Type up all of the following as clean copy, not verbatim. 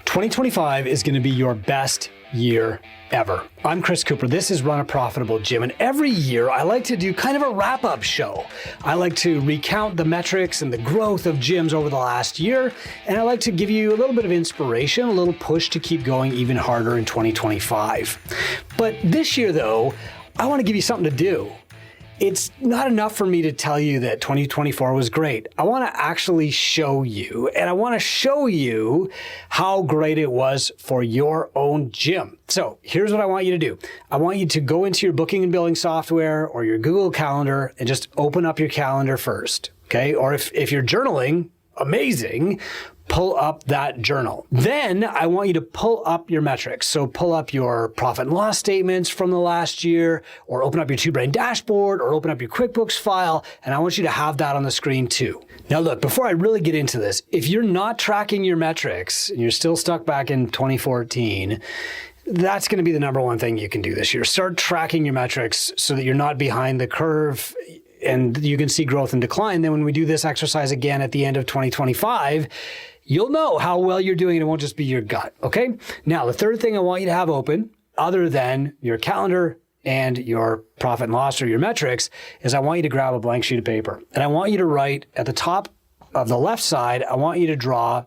2025 is going to be your best year ever. I'm Chris Cooper. This is Run a Profitable Gym. And every year I like to do kind of a wrap-up show. I like to recount the metrics and the growth of gyms over the last year. And I like to give you a little bit of inspiration, a little push to keep going even harder in 2025. But this year though, I want to give you something to do. It's not enough for me to tell you that 2024 was great. I want to actually show you, and I want to show you how great it was for your own gym. So here's what I want you to do. I want you to go into your booking and billing software or your Google Calendar and just open up your calendar first, okay? Or if you're journaling, amazing, pull up that journal. Then I want you to pull up your metrics. So pull up your profit and loss statements from the last year, or open up your two-brain dashboard, or open up your QuickBooks file, and I want you to have that on the screen too. Now look, before I really get into this, if you're not tracking your metrics, and you're still stuck back in 2014, that's going to be the number one thing you can do this year. Start tracking your metrics so that you're not behind the curve and you can see growth and decline. Then when we do this exercise again at the end of 2025, you'll know how well you're doing. It won't just be your gut, okay? Now, the third thing I want you to have open, other than your calendar and your profit and loss or your metrics, is I want you to grab a blank sheet of paper. And I want you to write at the top of the left side, I want you to draw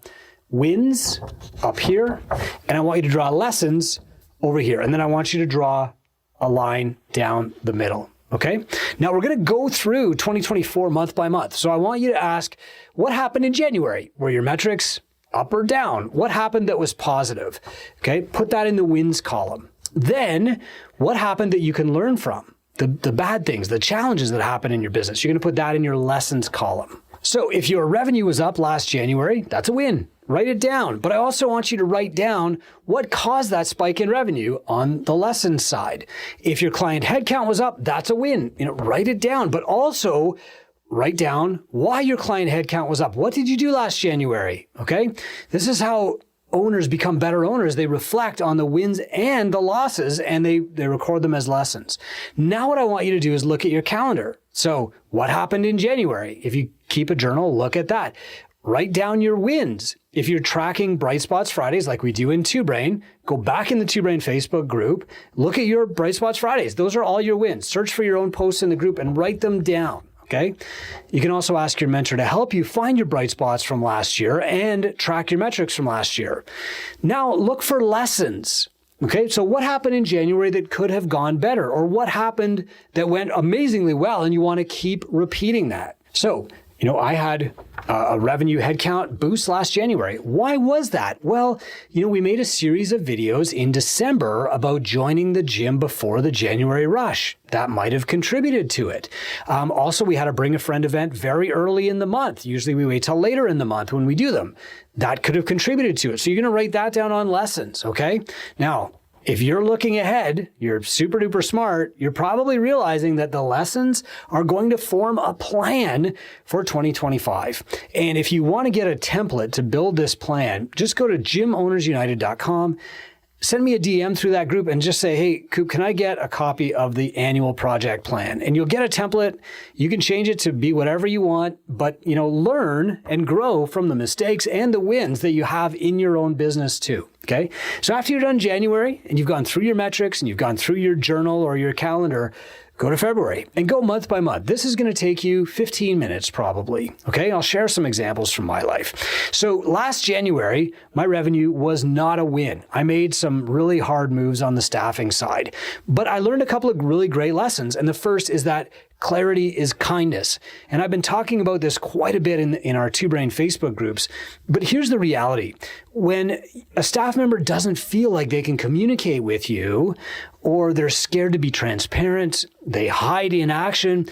wins up here, and I want you to draw lessons over here. And then I want you to draw a line down the middle. Okay. Now we're going to go through 2024 month by month. So I want you to ask, what happened in January? Were your metrics up or down? What happened that was positive? Okay. Put that in the wins column. Then what happened that you can learn from? The bad things, the challenges that happen in your business. You're going to put that in your lessons column. So if your revenue was up last January, that's a win. Write it down. But I also want you to write down what caused that spike in revenue on the lessons side. If your client headcount was up, that's a win. Write it down, but also write down why your client headcount was up. What did you do last January? Okay. This is how owners become better owners. They reflect on the wins and the losses, and they record them as lessons. Now what I want you to do is look at your calendar. So what happened in January? If you keep a journal, look at that. Write down your wins. If you're tracking Bright Spots Fridays like we do in Two Brain, go back in the Two Brain Facebook group, look at your Bright Spots Fridays. Those are all your wins. Search for your own posts in the group and write them down. Okay. You can also ask your mentor to help you find your bright spots from last year and track your metrics from last year. Now look for lessons. Okay. So what happened in January that could have gone better, or what happened that went amazingly well and you want to keep repeating that? So, I had a revenue headcount boost last January. Why was that? Well, we made a series of videos in December about joining the gym before the January rush. That might have contributed to it. Also, we had a Bring a Friend event very early in the month. Usually we wait till later in the month when we do them. That could have contributed to it. So you're going to write that down on lessons, okay? Now, if you're looking ahead, you're super duper smart, you're probably realizing that the lessons are going to form a plan for 2025. And if you want to get a template to build this plan, just go to gymownersunited.com, send me a DM through that group and just say, hey, Coop, can I get a copy of the annual project plan? And you'll get a template. You can change it to be whatever you want, but learn and grow from the mistakes and the wins that you have in your own business too. Okay. So after you're done January and you've gone through your metrics and you've gone through your journal or your calendar, go to February and go month by month. This is going to take you 15 minutes probably. Okay. I'll share some examples from my life. So last January, my revenue was not a win. I made some really hard moves on the staffing side, but I learned a couple of really great lessons. And the first is that clarity is kindness. And I've been talking about this quite a bit in our Two Brain Facebook groups. But here's the reality. When a staff member doesn't feel like they can communicate with you, or they're scared to be transparent, they hide inaction,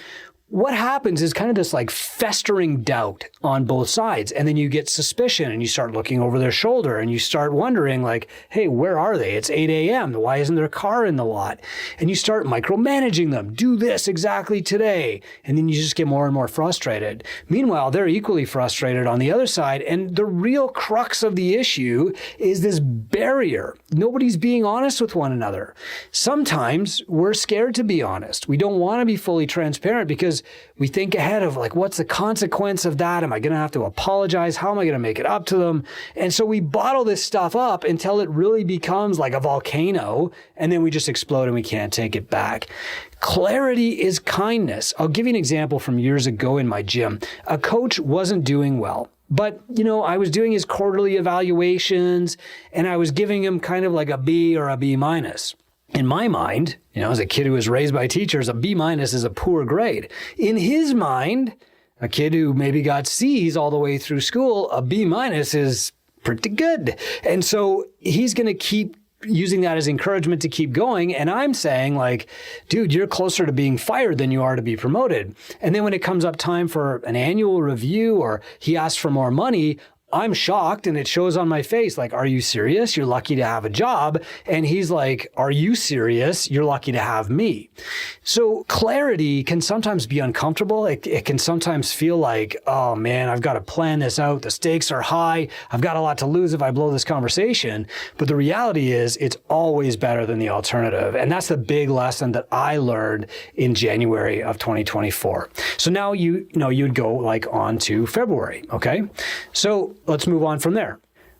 what happens is kind of this like festering doubt on both sides. And then you get suspicion and you start looking over their shoulder and you start wondering like, hey, where are they? It's 8 a.m. Why isn't there a car in the lot? And you start micromanaging them. Do this exactly today. And then you just get more and more frustrated. Meanwhile, they're equally frustrated on the other side. And the real crux of the issue is this barrier. Nobody's being honest with one another. Sometimes we're scared to be honest. We don't want to be fully transparent because because we think ahead of like, what's the consequence of that? Am I going to have to apologize? How am I going to make it up to them? And so we bottle this stuff up until it really becomes like a volcano, and then we just explode and we can't take it back. Clarity is kindness. I'll give you an example from years ago in my gym. A coach wasn't doing well. But, I was doing his quarterly evaluations and I was giving him kind of like a B or a B minus. In my mind, as a kid who was raised by teachers, a B minus is a poor grade. In his mind, a kid who maybe got C's all the way through school, a B minus is pretty good. And so he's going to keep using that as encouragement to keep going. And I'm saying like, dude, you're closer to being fired than you are to be promoted. And then when it comes up time for an annual review or he asks for more money, I'm shocked and it shows on my face, like, are you serious? You're lucky to have a job. And he's like, are you serious? You're lucky to have me. So clarity can sometimes be uncomfortable. It can sometimes feel like, oh man, I've got to plan this out. The stakes are high. I've got a lot to lose if I blow this conversation. But the reality is it's always better than the alternative. And that's the big lesson that I learned in January of 2024. So now you'd go like on to February. Okay. So let's move on from there.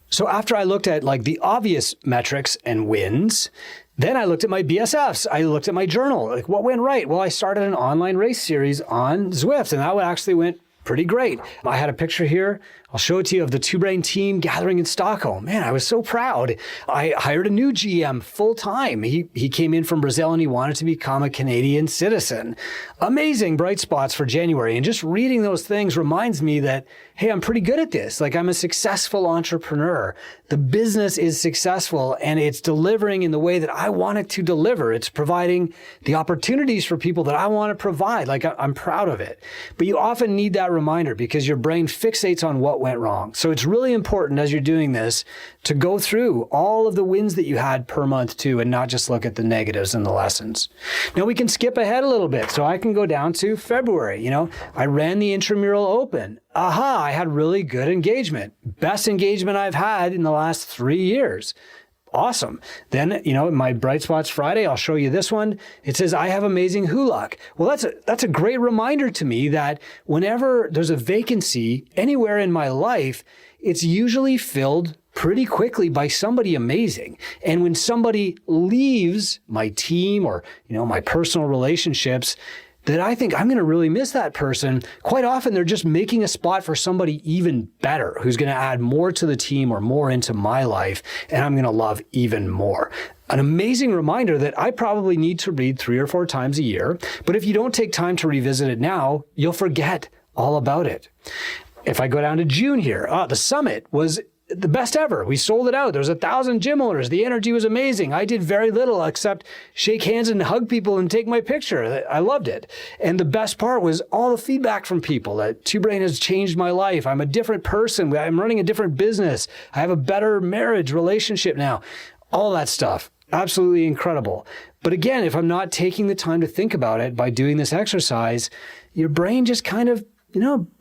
So after I looked at like the obvious metrics and wins, then I looked at my BSFs. I looked at my journal. Like what went right? Well, I started an online race series on Zwift, and that one actually went pretty great. I had a picture here. I'll show it to you of the Two Brain team gathering in Stockholm. Man, I was so proud. I hired a new GM full time. He came in from Brazil and he wanted to become a Canadian citizen. Amazing bright spots for January. And just reading those things reminds me that, hey, I'm pretty good at this. Like I'm a successful entrepreneur. The business is successful and it's delivering in the way that I want it to deliver. It's providing the opportunities for people that I want to provide. Like I'm proud of it. But you often need that reminder because your brain fixates on what went wrong. So it's really important as you're doing this to go through all of the wins that you had per month too, and not just look at the negatives and the lessons. Now we can skip ahead a little bit. So I can go down to February. I ran the Intramural Open. I had really good engagement. Best engagement I've had in the last 3 years. Awesome. Then, my Bright Spots Friday, I'll show you this one. It says, I have amazing HULOC. Well, that's a great reminder to me that whenever there's a vacancy anywhere in my life, it's usually filled pretty quickly by somebody amazing. And when somebody leaves my team or, my personal relationships, that I think I'm going to really miss that person. Quite often, they're just making a spot for somebody even better who's going to add more to the team or more into my life, and I'm going to love even more. An amazing reminder that I probably need to read 3 or 4 times a year, but if you don't take time to revisit it now, you'll forget all about it. If I go down to June here, the summit was the best ever. We sold it out. There was 1,000 gym owners. The energy was amazing. I did very little except shake hands and hug people and take my picture. I loved it. And the best part was all the feedback from people that Two Brain has changed my life. I'm a different person. I'm running a different business. I have a better marriage relationship now. All that stuff. Absolutely incredible. But again, if I'm not taking the time to think about it by doing this exercise, your brain just kind of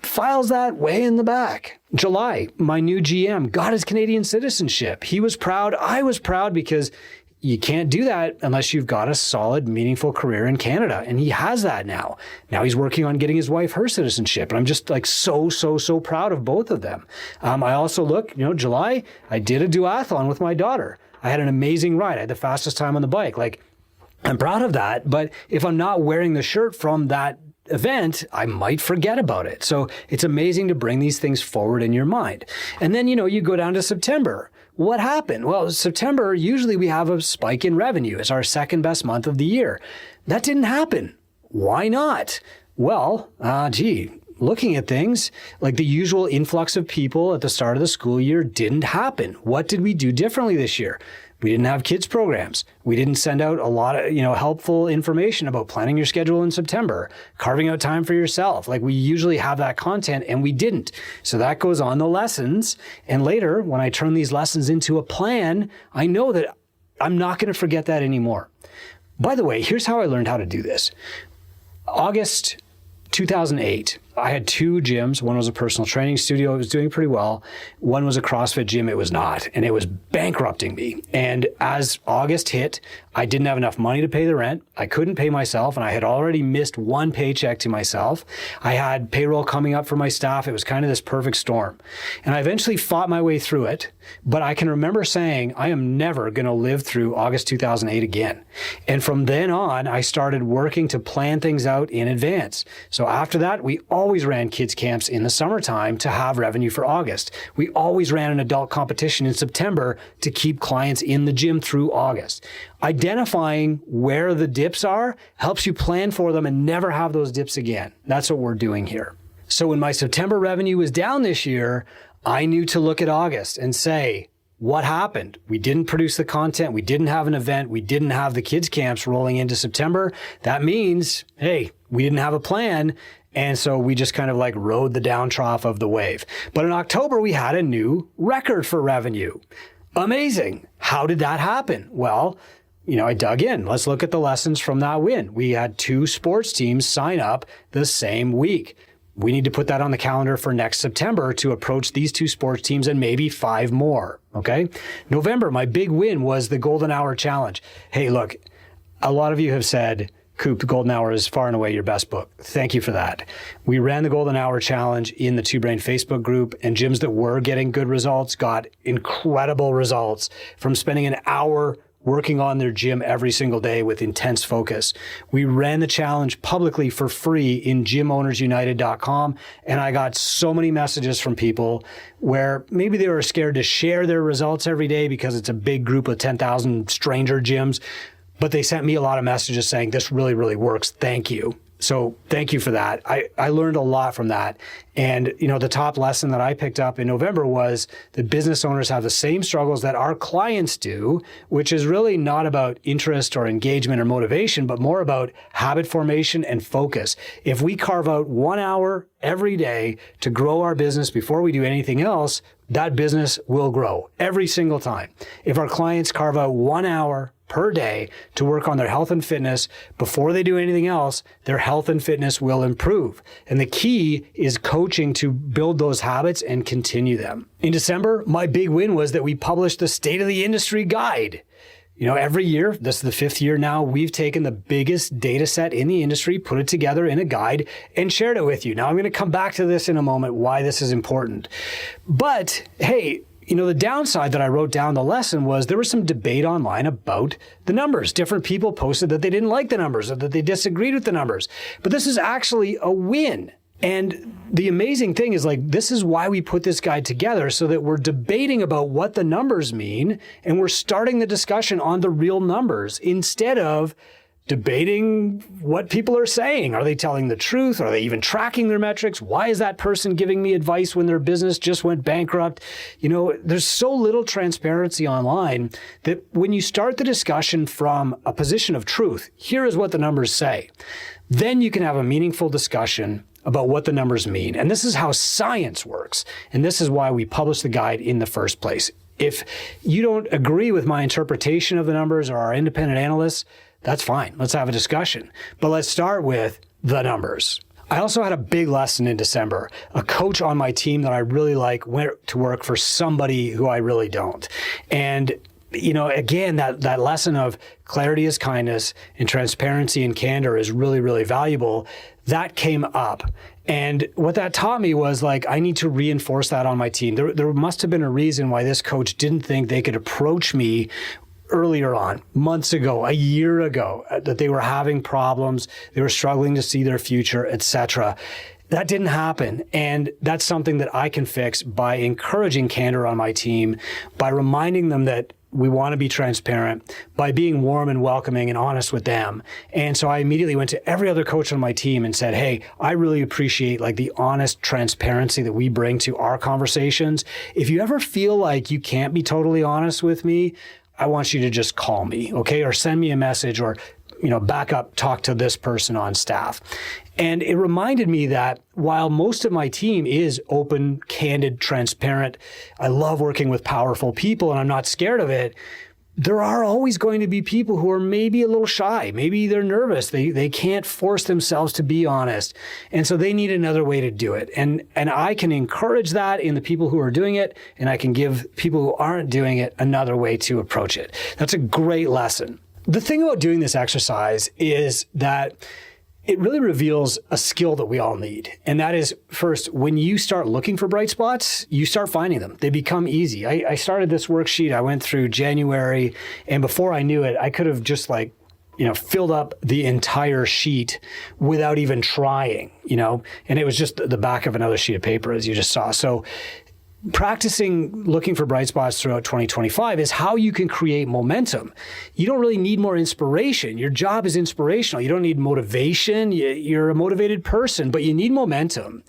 files that way in the back. July, my new GM got his Canadian citizenship. He was proud. I was proud because you can't do that unless you've got a solid, meaningful career in Canada. And he has that now. Now he's working on getting his wife her citizenship. And I'm just like so proud of both of them. I also July, I did a duathlon with my daughter. I had an amazing ride. I had the fastest time on the bike. Like, I'm proud of that. But if I'm not wearing the shirt from that event, I might forget about it. So it's amazing to bring these things forward in your mind. And then, you go down to September. What happened? Well, September, usually we have a spike in revenue. It's our second best month of the year. That didn't happen. Why not? Well, looking at things like the usual influx of people at the start of the school year didn't happen. What did we do differently this year? We didn't have kids programs. We didn't send out a lot of, helpful information about planning your schedule in September, carving out time for yourself. Like we usually have that content and we didn't. So that goes on the lessons. And later, when I turn these lessons into a plan, I know that I'm not going to forget that anymore. By the way, here's how I learned how to do this. August 2008, I had two gyms. One was a personal training studio. It was doing pretty well. One was a CrossFit gym. It was not. And it was bankrupting me. And as August hit, I didn't have enough money to pay the rent. I couldn't pay myself. And I had already missed one paycheck to myself. I had payroll coming up for my staff. It was kind of this perfect storm. And I eventually fought my way through it. But I can remember saying, I am never going to live through August 2008 again. And from then on, I started working to plan things out in advance. So after that, we always ran kids camps in the summertime to have revenue for August. We always ran an adult competition in September to keep clients in the gym through August. Identifying where the dips are helps you plan for them and never have those dips again. That's what we're doing here. So when my September revenue was down this year, I knew to look at August and say, what happened? We didn't produce the content. We didn't have an event. We didn't have the kids camps rolling into September. That means, hey, we didn't have a plan. And so we just kind of like rode the down trough of the wave. But in October, we had a new record for revenue. Amazing. How did that happen? Well, I dug in. Let's look at the lessons from that win. We had 2 sports teams sign up the same week. We need to put that on the calendar for next September to approach these 2 sports teams and maybe 5 more. Okay. November, my big win was the Golden Hour Challenge. Hey, look, a lot of you have said, Coop, the Golden Hour is far and away your best book. Thank you for that. We ran the Golden Hour Challenge in the Two Brain Facebook group, and gyms that were getting good results got incredible results from spending an hour working on their gym every single day with intense focus. We ran the challenge publicly for free in gymownersunited.com, and I got so many messages from people where maybe they were scared to share their results every day because it's a big group of 10,000 stranger gyms, but they sent me a lot of messages saying, this really, really works. Thank you. So thank you for that. I learned a lot from that. And, the top lesson that I picked up in November was that business owners have the same struggles that our clients do, which is really not about interest or engagement or motivation, but more about habit formation and focus. If we carve out 1 hour every day to grow our business before we do anything else, that business will grow every single time. If our clients carve out 1 hour per day to work on their health and fitness before they do anything else, their health and fitness will improve. And the key is coaching to build those habits and continue them. In December, my big win was that we published the State of the Industry Guide. Every year, this is the 5th year now, we've taken the biggest data set in the industry, put it together in a guide, and shared it with you. Now, I'm going to come back to this in a moment, why this is important. But, hey, the downside that I wrote down the lesson was there was some debate online about the numbers. Different people posted that they didn't like the numbers or that they disagreed with the numbers. But this is actually a win. And the amazing thing is, this is why we put this guide together, so that we're debating about what the numbers mean, and we're starting the discussion on the real numbers instead of debating what people are saying. Are they telling the truth? Are they even tracking their metrics? Why is that person giving me advice when their business just went bankrupt? There's so little transparency online that when you start the discussion from a position of truth, here is what the numbers say, then you can have a meaningful discussion about what the numbers mean. And this is how science works. And this is why we publish the guide in the first place. If you don't agree with my interpretation of the numbers or our independent analysts, that's fine. Let's have a discussion. But let's start with the numbers. I also had a big lesson in December. A coach on my team that I really like went to work for somebody who I really don't. And again, that lesson of clarity is kindness and transparency and candor is really, really valuable. That came up. And what that taught me was I need to reinforce that on my team. There must have been a reason why this coach didn't think they could approach me earlier on, months ago, a year ago, that they were having problems, they were struggling to see their future, etc. That didn't happen. And that's something that I can fix by encouraging candor on my team, by reminding them that we want to be transparent, by being warm and welcoming and honest with them. And so I immediately went to every other coach on my team and said, hey, I really appreciate the honest transparency that we bring to our conversations. If you ever feel like you can't be totally honest with me, I want you to just call me, okay? Or send me a message or, back up, talk to this person on staff. And it reminded me that while most of my team is open, candid, transparent, I love working with powerful people and I'm not scared of it. there are always going to be people who are maybe a little shy. Maybe they're nervous. They can't force themselves to be honest. And so they need another way to do it. And I can encourage that in the people who are doing it, and I can give people who aren't doing it another way to approach it. That's a great lesson. The thing about doing this exercise is that it really reveals a skill that we all need. And that is, first, when you start looking for bright spots, you start finding them. They become easy. I started this worksheet. I went through January, and before I knew it, I could have just filled up the entire sheet without even trying, and it was just the back of another sheet of paper, as you just saw. So practicing looking for bright spots throughout 2025 is how you can create momentum. You don't really need more inspiration. Your job is inspirational. You don't need motivation. You're a motivated person, but you need momentum.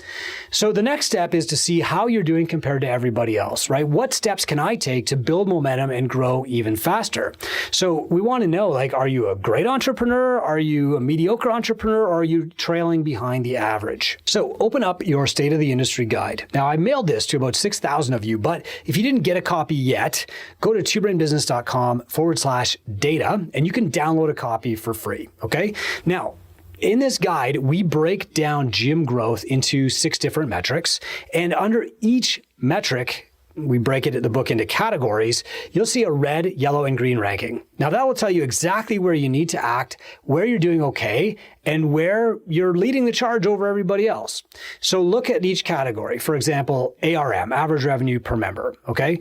So the next step is to see how you're doing compared to everybody else, right? What steps can I take to build momentum and grow even faster? So we want to know, are you a great entrepreneur? Are you a mediocre entrepreneur? Or are you trailing behind the average? So open up your State of the Industry guide. Now, I mailed this to about 6,000 of you, but if you didn't get a copy yet, go to twobrainbusiness.com/data and you can download a copy for free. Okay. Now, in this guide, we break down gym growth into 6 different metrics, and under each metric, we break the book into categories. You'll see a red, yellow, and green ranking. Now that will tell you exactly where you need to act, where you're doing okay, and where you're leading the charge over everybody else. So look at each category. For example, ARM, average revenue per member, okay?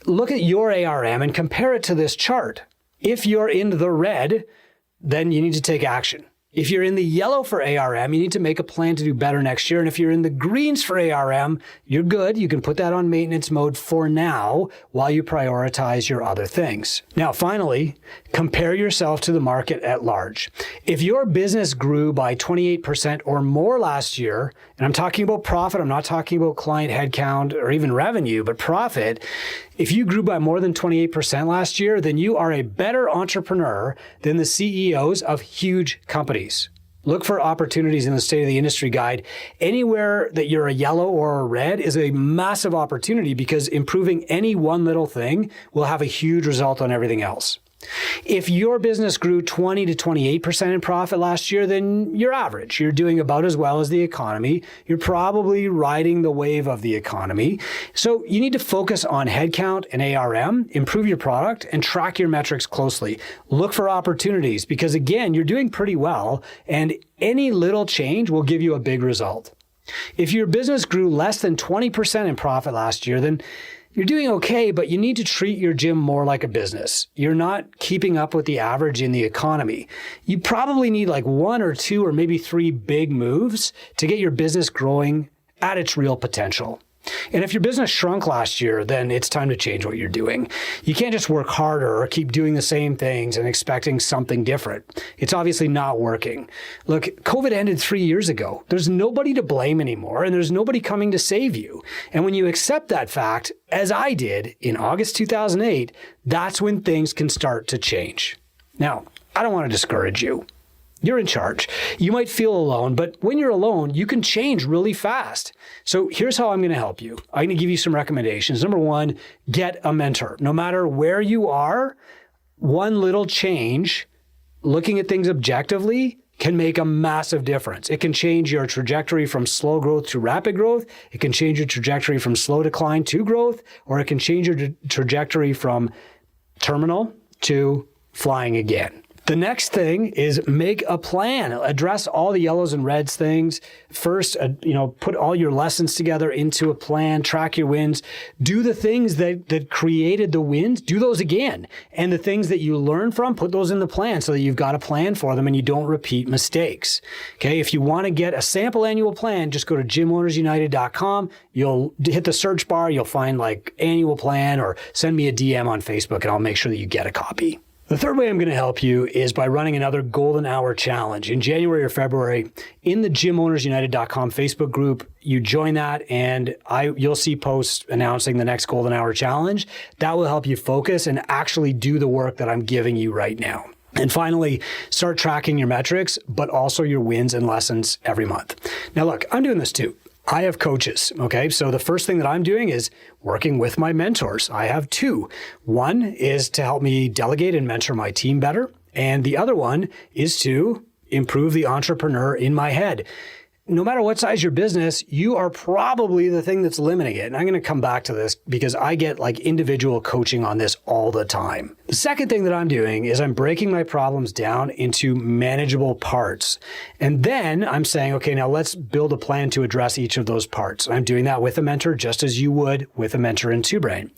Look at your ARM and compare it to this chart. If you're in the red, then you need to take action. If you're in the yellow for ARM, you need to make a plan to do better next year. And if you're in the greens for ARM, you're good. You can put that on maintenance mode for now while you prioritize your other things. Now, finally, compare yourself to the market at large. If your business grew by 28% or more last year, and I'm talking about profit, I'm not talking about client headcount or even revenue, but profit. If you grew by more than 28% last year, then you are a better entrepreneur than the CEOs of huge companies. Look for opportunities in the State of the Industry guide. Anywhere that you're a yellow or a red is a massive opportunity, because improving any one little thing will have a huge result on everything else. If your business grew 20 to 28% in profit last year, then you're average. You're doing about as well as the economy. You're probably riding the wave of the economy. So you need to focus on headcount and ARM, improve your product, and track your metrics closely. Look for opportunities, because again, you're doing pretty well, and any little change will give you a big result. If your business grew less than 20% in profit last year, then you're doing okay, but you need to treat your gym more like a business. You're not keeping up with the average in the economy. You probably need 1 or 2 or maybe 3 big moves to get your business growing at its real potential. And if your business shrunk last year, then it's time to change what you're doing. You can't just work harder or keep doing the same things and expecting something different. It's obviously not working. Look, COVID ended 3 years ago. There's nobody to blame anymore, and there's nobody coming to save you. And when you accept that fact, as I did in August 2008, that's when things can start to change. Now, I don't want to discourage you. You're in charge. You might feel alone, but when you're alone, you can change really fast. So here's how I'm going to help you. I'm going to give you some recommendations. Number 1, get a mentor. No matter where you are, one little change, looking at things objectively, can make a massive difference. It can change your trajectory from slow growth to rapid growth. It can change your trajectory from slow decline to growth, or it can change your trajectory from terminal to flying again. The next thing is make a plan. Address all the yellows and reds things. First, put all your lessons together into a plan, track your wins. Do the things that created the wins, do those again. And the things that you learn from, put those in the plan so that you've got a plan for them and you don't repeat mistakes. Okay, if you want to get a sample annual plan, just go to gymownersunited.com. You'll hit the search bar, you'll find annual plan, or send me a DM on Facebook and I'll make sure that you get a copy. The third way I'm going to help you is by running another Golden Hour Challenge in January or February in the gymownersunited.com Facebook group. You join that and you'll see posts announcing the next Golden Hour Challenge. That will help you focus and actually do the work that I'm giving you right now. And finally, start tracking your metrics, but also your wins and lessons every month. Now, look, I'm doing this too. I have coaches, okay? So the first thing that I'm doing is working with my mentors. I have two. One is to help me delegate and mentor my team better. And the other one is to improve the entrepreneur in my head. No matter what size your business, you are probably the thing that's limiting it. And I'm going to come back to this because I get like individual coaching on this all the time. The second thing that I'm doing is I'm breaking my problems down into manageable parts. And then I'm saying, okay, now let's build a plan to address each of those parts. I'm doing that with a mentor just as you would with a mentor in Two Brain.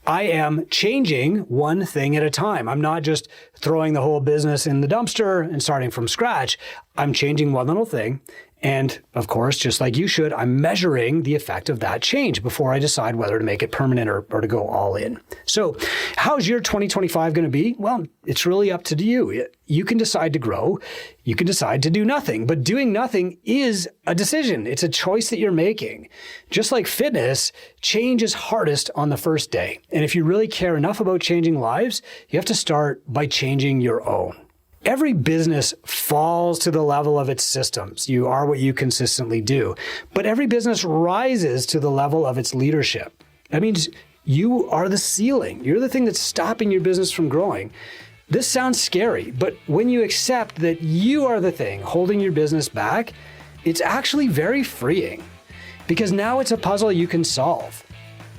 I am changing one thing at a time. I'm not just throwing the whole business in the dumpster and starting from scratch. I'm changing one little thing. And of course, just like you should, I'm measuring the effect of that change before I decide whether to make it permanent or to go all in. So how's your 2025 going to be? Well, it's really up to you. You can decide to grow. You can decide to do nothing. But doing nothing is a decision. It's a choice that you're making. Just like fitness, change is hardest on the first day. And if you really care enough about changing lives, you have to start by changing your own. Every business falls to the level of its systems. You are what you consistently do. But every business rises to the level of its leadership. That means you are the ceiling. You're the thing that's stopping your business from growing. This sounds scary, but when you accept that you are the thing holding your business back, it's actually very freeing because now it's a puzzle you can solve.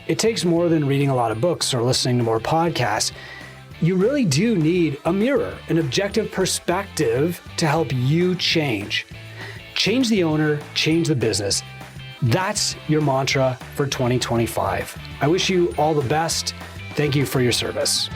It takes more than reading a lot of books or listening to more podcasts. You really do need a mirror, an objective perspective to help you change. Change the owner, change the business. That's your mantra for 2025. I wish you all the best. Thank you for your service.